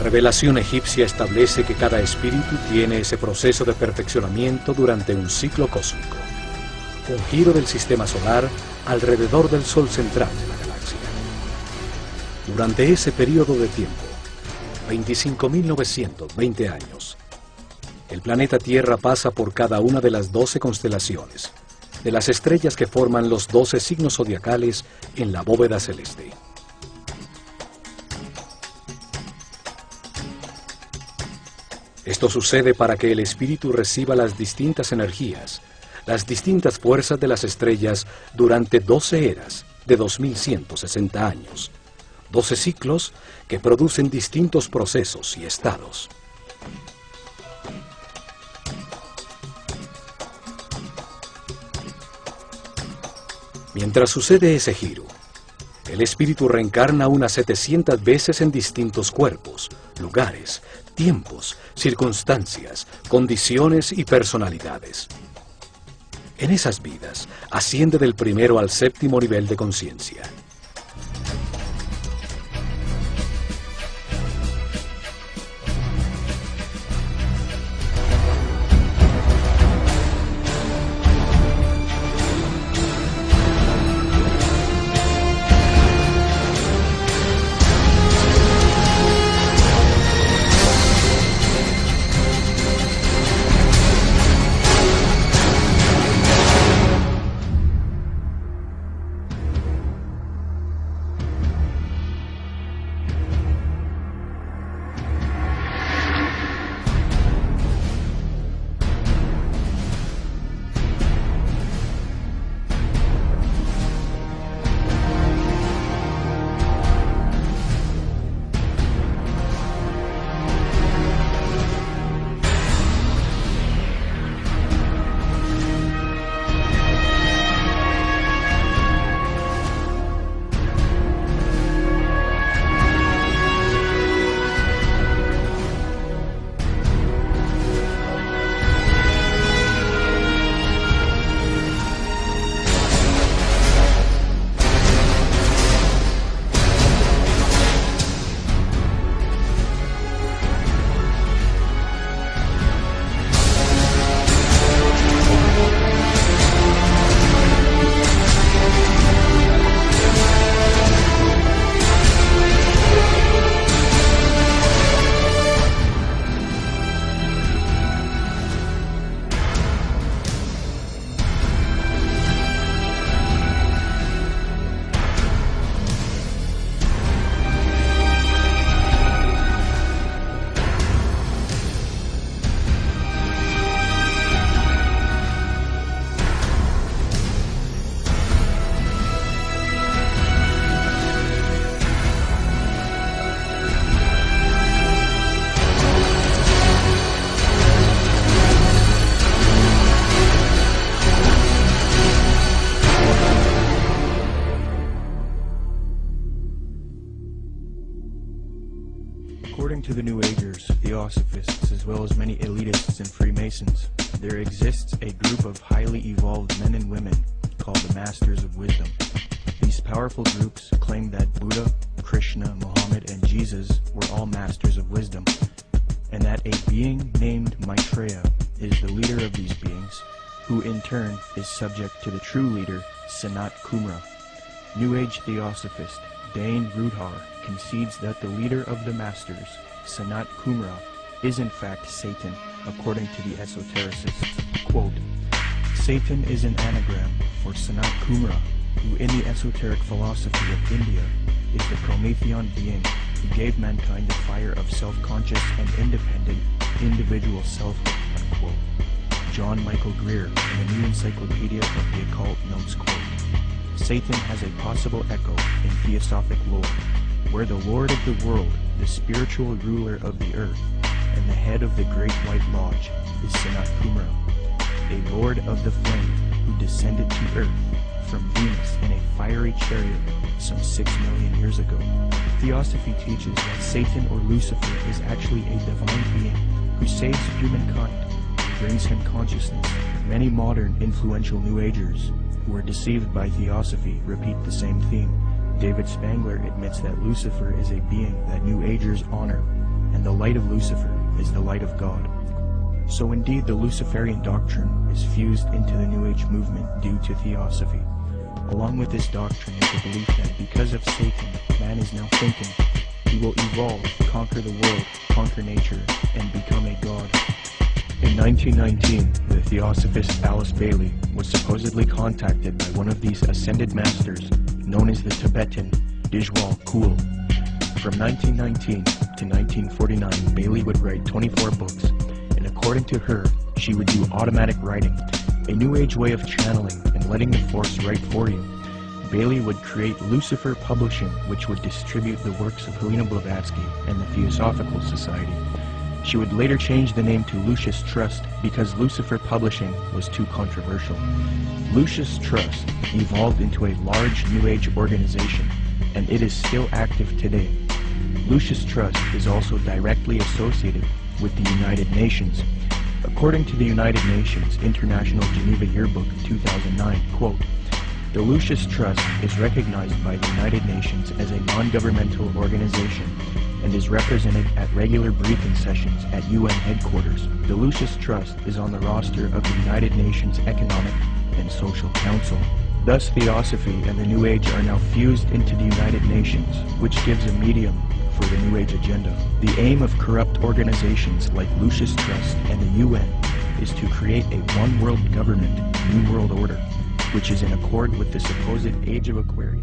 revelación egipcia establece que cada espíritu tiene ese proceso de perfeccionamiento durante un ciclo cósmico, un giro del sistema solar alrededor del Sol central de la galaxia. Durante ese periodo de tiempo, 25.920 años, el planeta Tierra pasa por cada una de las 12 constelaciones, de las estrellas que forman los 12 signos zodiacales en la bóveda celeste. Esto sucede para que el espíritu reciba las distintas energías, las distintas fuerzas de las estrellas durante 12 eras de 2160 años, 12 ciclos que producen distintos procesos y estados. Mientras sucede ese giro, el espíritu reencarna unas 700 veces en distintos cuerpos, lugares, tiempos, circunstancias, condiciones y personalidades. En esas vidas, asciende del primero al séptimo nivel de conciencia. According to the New Agers, Theosophists, as well as many elitists and Freemasons, there exists a group of highly evolved men and women called the Masters of Wisdom. These powerful groups claim that Buddha, Krishna, Muhammad, and Jesus were all Masters of Wisdom, and that a being named Maitreya is the leader of these beings, who in turn is subject to the true leader, Sanat Kumara. New Age Theosophist Dane Rudhar concedes that the leader of the Masters, Sanat Kumara, is in fact Satan, according to the esotericists. Quote, Satan is an anagram for Sanat Kumara, who in the esoteric philosophy of India is the Promethean being who gave mankind the fire of self-conscious and independent individual selfhood, unquote. John Michael Greer in the New Encyclopedia of the Occult notes, quote, Satan has a possible echo in theosophic lore, where the Lord of the world, the spiritual ruler of the earth, and the head of the Great White Lodge is Sanat Kumara, a lord of the flame who descended to earth from Venus in a fiery chariot some 6 million years ago. Theosophy teaches that Satan or Lucifer is actually a divine being who saves humankind and brings him consciousness. Many modern influential New Agers who are deceived by Theosophy repeat the same theme. David Spangler admits that Lucifer is a being that New Agers honor, and the light of Lucifer is the light of God. So indeed the Luciferian doctrine is fused into the New Age movement due to theosophy. Along with this doctrine is the belief that because of Satan, man is now thinking he will evolve, conquer the world, conquer nature, and become a god. In 1919, the theosophist Alice Bailey was supposedly contacted by one of these ascended masters, known as the Tibetan Dijwal Kul. From 1919 to 1949, Bailey would write 24 books, and according to her, she would do automatic writing, a new age way of channeling and letting the force write for you. Bailey would create Lucifer Publishing, which would distribute the works of Helena Blavatsky and the Theosophical Society. She would later change the name to Lucius Trust because Lucifer Publishing was too controversial. Lucius Trust evolved into a large New Age organization, and it is still active today. Lucius Trust is also directly associated with the United Nations. According to the United Nations International Geneva Yearbook 2009, quote, "The Lucius Trust is recognized by the United Nations as a non-governmental organization and is represented at regular briefing sessions at UN headquarters. The Lucius Trust is on the roster of the United Nations Economic and Social Council." Thus, Theosophy and the New Age are now fused into the United Nations, which gives a medium for the New Age agenda. The aim of corrupt organizations like Lucius Trust and the UN is to create a one-world government, New World Order, which is in accord with the supposed Age of Aquarius.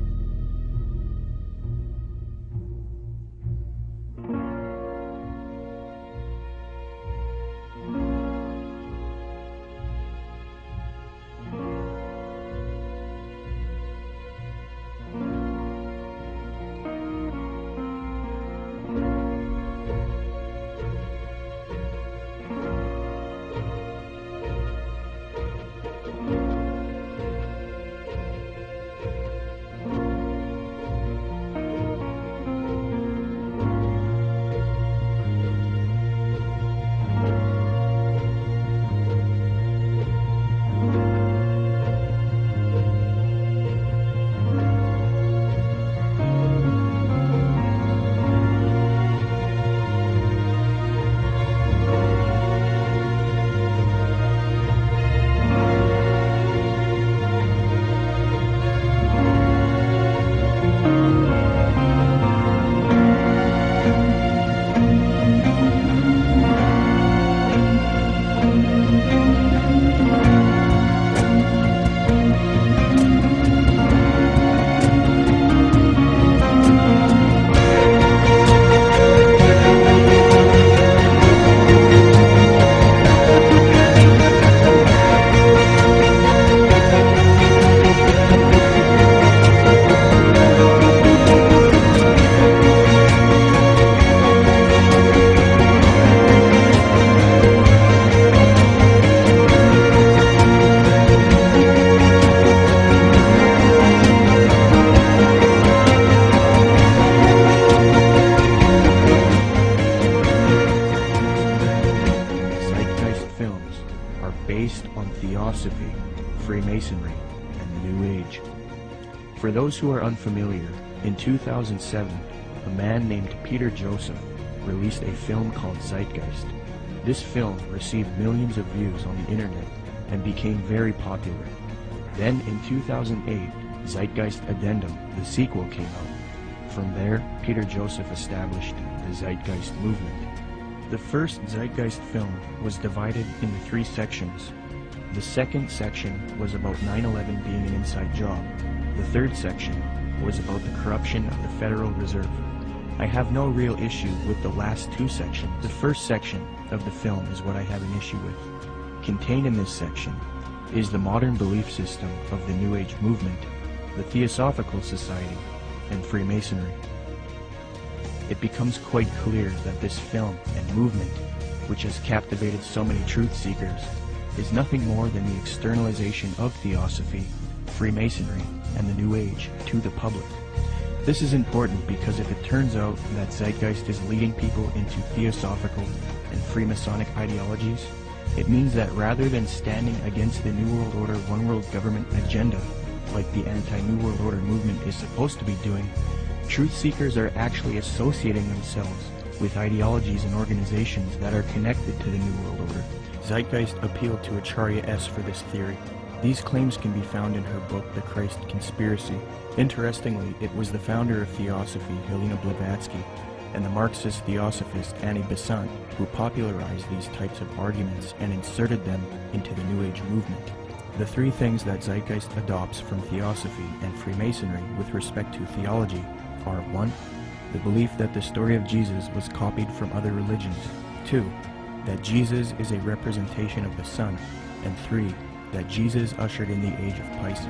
Theosophy, Freemasonry, and the New Age. For those who are unfamiliar, in 2007, a man named Peter Joseph released a film called Zeitgeist. This film received millions of views on the internet and became very popular. Then in 2008, Zeitgeist Addendum, the sequel, came out. From there, Peter Joseph established the Zeitgeist movement. The first Zeitgeist film was divided into 3 sections. The second section was about 9/11 being an inside job. The third section was about the corruption of the Federal Reserve. I have no real issue with the last 2 sections. The first section of the film is what I have an issue with. Contained in this section is the modern belief system of the New Age movement, the Theosophical Society, and Freemasonry. It becomes quite clear that this film and movement, which has captivated so many truth seekers, is nothing more than the externalization of Theosophy, Freemasonry, and the New Age to the public. This is important because if it turns out that Zeitgeist is leading people into Theosophical and Freemasonic ideologies, it means that rather than standing against the New World Order One World Government agenda, like the anti-New World Order movement is supposed to be doing, truth seekers are actually associating themselves with ideologies and organizations that are connected to the New World Order. Zeitgeist appealed to Acharya S. for this theory. These claims can be found in her book, The Christ Conspiracy. Interestingly, it was the founder of Theosophy, Helena Blavatsky, and the Marxist Theosophist Annie Besant who popularized these types of arguments and inserted them into the New Age movement. The three things that Zeitgeist adopts from Theosophy and Freemasonry with respect to theology are 1. The belief that the story of Jesus was copied from other religions. 2. That Jesus is a representation of the Son. And 3. That Jesus ushered in the age of Pisces.